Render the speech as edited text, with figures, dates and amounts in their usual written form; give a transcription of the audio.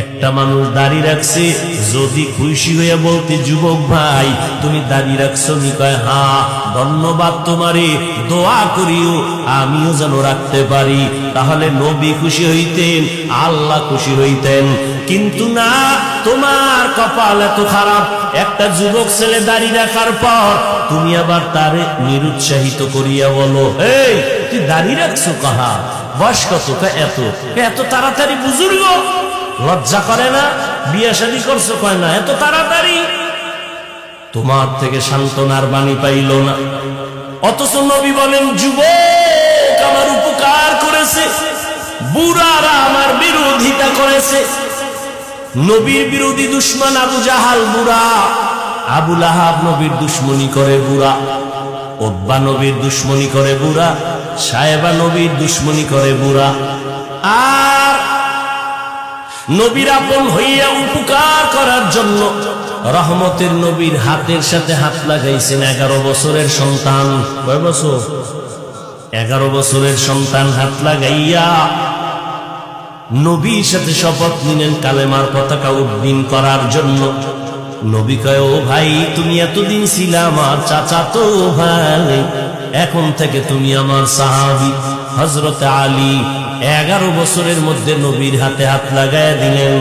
একটা মানুষ দাড়ি রাখছে, যদি খুশি হয়ে বলতে, যুবক ভাই তুমি দাড়ি রাখছো নি? কয় হ্যাঁ, ধন্যবাদ তোমারে, দোয়া করিও আমিও যেন রাখতে পারি। তাহলে নবী খুশি হইতেন, আল্লাহ খুশি হইতেন। কিন্তু না, তোমার কপাল এত খারাপ, একটা যুবক ছেলে দাড়ি রাখার পর তুমি আবার তারে নিরুৎসাহিত করিয়া বলো, এই তুই দাড়ি রাখছো? কাহা বয়স কত? এত এত তাড়াতাড়ি বুজুর্গ, লজ্জা করে না? বিয়ে শাদী করছো? কয় না। এত তাড়াতাড়ি? তোমার থেকে সান্ত্বনার বাণী পাইল না। অথচ নবী বলেন, যুবক আমার উপকার করেছে, বুড়ারা আমার বিরোধিতা করেছে। নবীর বিরোধী দুশ্মন আবু জাহাল বুড়া, আবু লাহাব নবীর দুশ্মনী করে বুড়া, উতবা নবীর দুশ্মনী করে বুড়া, সায়েবা নবীর দুশ্মনী করে বুড়া। আর নবীর আপন হইয়া উপকার করার জন্য রহমতের নবীর হাতের সাথে হাত লাগাইছেন 11 বছরের সন্তান। কয় বছর? 11 বছরের সন্তান হাত লাগাইয়া নবীর সাথে শপথ নিলেন কালেমার পতাকা উড্ডীন করার জন্য। নবী কয়, ও ভাই, তুমি এতদিন ছিলে আমার চাচাতো ভাই, এখন থেকে তুমি আমার সাহাবী। হযরত আলী 11 বছরের মধ্যে নবীর হাতে হাত লাগাইয়া দিলেন।